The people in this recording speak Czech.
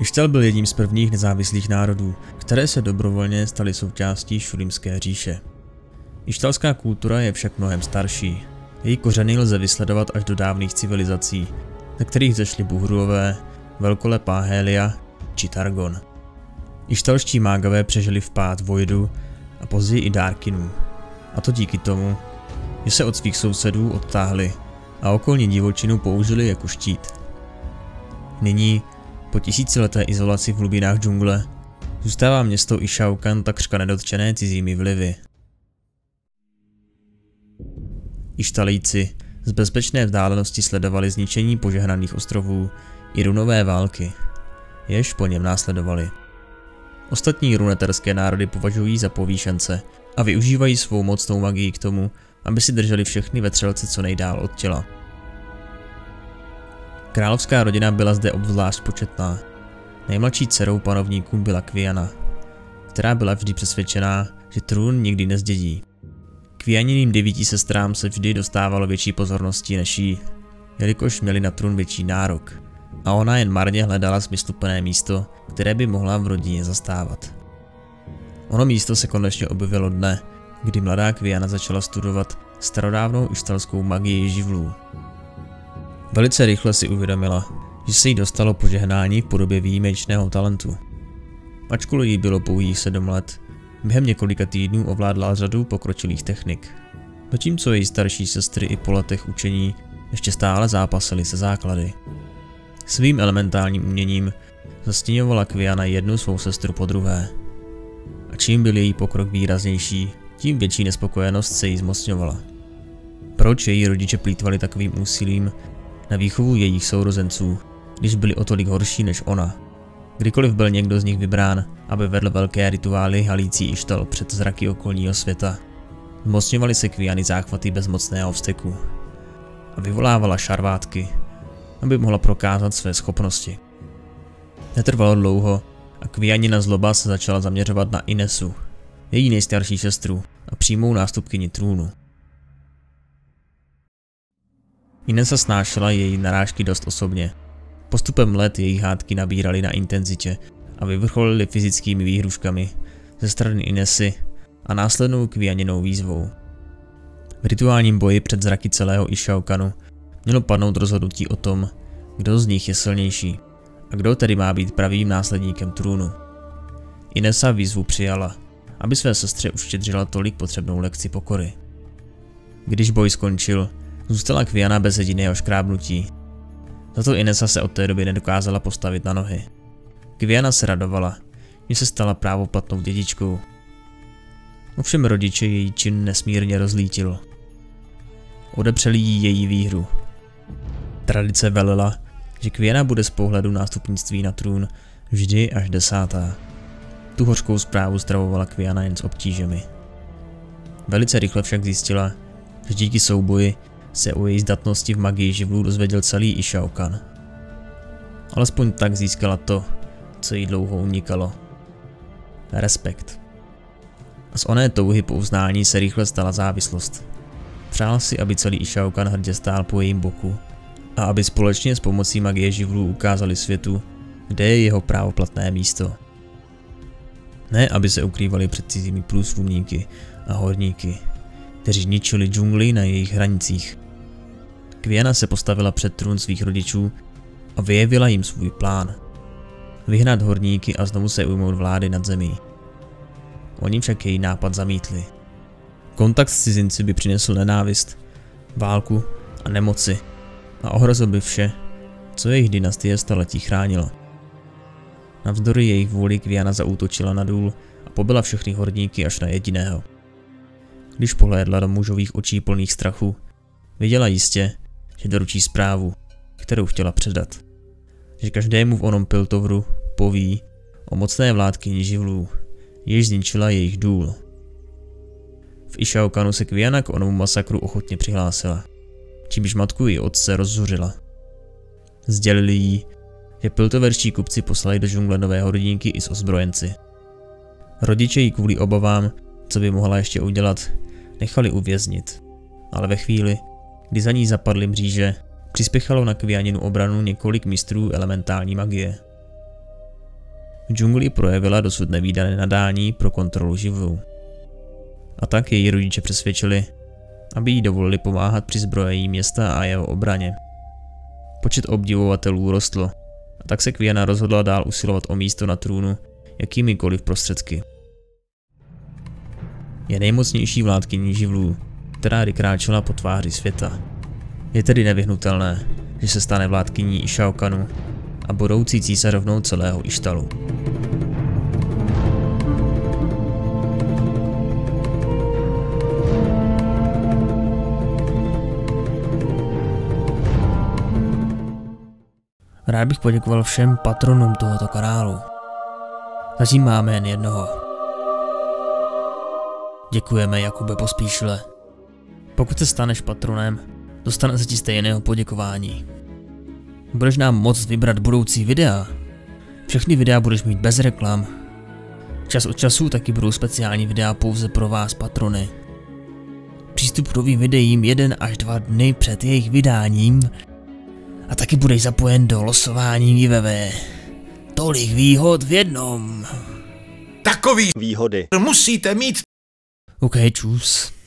Ištal byl jedním z prvních nezávislých národů, které se dobrovolně staly součástí Šulimské říše. Ištalská kultura je však mnohem starší. Její kořeny lze vysledovat až do dávných civilizací, ze kterých zešli Buhruové, velkolepá Hélia či Targon. Ištalští mágové přežili vpád Vojdu a později i Dárkinů. A to díky tomu, že se od svých sousedů odtáhli a okolní divočinu použili jako štít. Nyní, po tisícileté izolaci v hlubinách džungle, zůstává město Išaukan takřka nedotčené cizími vlivy. Ištalíci z bezpečné vzdálenosti sledovali zničení požehnaných ostrovů i runové války, jež po něm následovali. Ostatní runeterské národy považují za povýšence a využívají svou mocnou magii k tomu, aby si drželi všechny vetřelce co nejdál od těla. Královská rodina byla zde obzvlášť početná. Nejmladší dcerou panovníků byla Kviana, která byla vždy přesvědčená, že trůn nikdy nezdědí. Kvianiným 9 sestrám se vždy dostávalo větší pozornosti než jí, jelikož měli na trůn větší nárok, a ona jen marně hledala smysluplné místo, které by mohla v rodině zastávat. Ono místo se konečně objevilo dne, kdy mladá Kviana začala studovat starodávnou ištalskou magii živlů. Velice rychle si uvědomila, že se jí dostalo požehnání v podobě výjimečného talentu. Ačkoliv jí bylo pouhých 7 let, během několika týdnů ovládla řadu pokročilých technik. Zatímco její starší sestry i po letech učení ještě stále zápasily se základy. Svým elementálním uměním zastěňovala Kviana jednu svou sestru po druhé. A čím byl její pokrok výraznější, tím větší nespokojenost se jí zmocňovala. Proč její rodiče plýtvali takovým úsilím na výchovu jejich sourozenců, když byli o tolik horší než ona? Kdykoliv byl někdo z nich vybrán, aby vedl velké rituály halící Ištal před zraky okolního světa, zmocňovaly se Kviany záchvaty bezmocného vzteku a vyvolávala šarvátky, aby mohla prokázat své schopnosti. Netrvalo dlouho a Kvianina zloba se začala zaměřovat na Inesu, její nejstarší sestru a přímou nástupkyni trůnu. Inesa snášela její narážky dost osobně. Postupem let její hádky nabíraly na intenzitě a vyvrcholily fyzickými výhruškami ze strany Inesy a následnou Kvianinou výzvou. V rituálním boji před zraky celého Išaukanu mělo padnout rozhodnutí o tom, kdo z nich je silnější a kdo tedy má být pravým následníkem trůnu. Inesa výzvu přijala, aby své sestře uštědřila tolik potřebnou lekci pokory. Když boj skončil, zůstala Kviana bez jediného škrábnutí. Za to Inesa se od té doby nedokázala postavit na nohy. Kviana se radovala, že se stala právoplatnou dědičkou. Ovšem rodiče její čin nesmírně rozlítil. Odepřeli jí její výhru. Tradice velila, že Kviana bude z pohledu nástupnictví na trůn vždy až 10. Tu hořkou zprávu stravovala Kviana jen s obtížemi. Velice rychle však zjistila, že díky souboji se o její zdatnosti v magii živlů dozvěděl celý Išaukan. Alespoň tak získala to, co jí dlouho unikalo. Respekt. A z oné touhy po uznání se rychle stala závislost. Přál si, aby celý Išaukan hrdě stál po jejím boku a aby společně s pomocí magie živlů ukázali světu, kde je jeho právoplatné místo. Ne, aby se ukrývali před cizími průzkumníky a horníky, kteří ničili džungli na jejich hranicích. Kviana se postavila před trůn svých rodičů a vyjevila jim svůj plán. Vyhnat horníky a znovu se ujmout vlády nad zemí. Oni však její nápad zamítli. Kontakt s cizinci by přinesl nenávist, válku a nemoci a ohrozil by vše, co jejich dynastie staletí chránila. Navzdory jejich vůli Kviana zaútočila na důl a pobila všechny horníky až na jediného. Když pohlédla do mužových očí plných strachu, věděla jistě, že doručí zprávu, kterou chtěla předat. Že každému v onom Piltovru poví o mocné vládkyni živlů, jež zničila jejich důl. V Išaukanu se Kviana k onomu masakru ochotně přihlásila, čímž matku i otce rozzuřila. Sdělili jí, že piltoverští kupci poslali do džungle nové horníky i s ozbrojenci. Rodiče jí kvůli obavám, co by mohla ještě udělat, nechali uvěznit, ale ve chvíli, kdy za ní zapadly mříže, přispěchalo na Kvianinu obranu několik mistrů elementální magie. V džungli projevila dosud nevídané nadání pro kontrolu živlů. A tak její rodiče přesvědčili, aby jí dovolili pomáhat při zbrojení města a jeho obraně. Počet obdivovatelů rostl, a tak se Kviana rozhodla dál usilovat o místo na trůnu jakýmikoliv prostředky. Je nejmocnější vládkyní živlů, která vykráčela po tváři světa. Je tedy nevyhnutelné, že se stane vládkyní i Shao Kahnu a budoucí císařovnou celého Ištalu. Rád bych poděkoval všem patronům tohoto kanálu. Zatím máme jen jednoho. Děkujeme, Jakube Pospíšile. Pokud se staneš patronem, dostane se ti stejného poděkování. Budeš nám moct vybrat budoucí videa. Všechny videa budeš mít bez reklam. Čas od času taky budou speciální videa pouze pro vás patrony. Přístup k novým videím 1 až 2 dny před jejich vydáním a taky budeš zapojen do losování giveaway. Tolik výhod v jednom. Takový výhody musíte mít. OK, čus.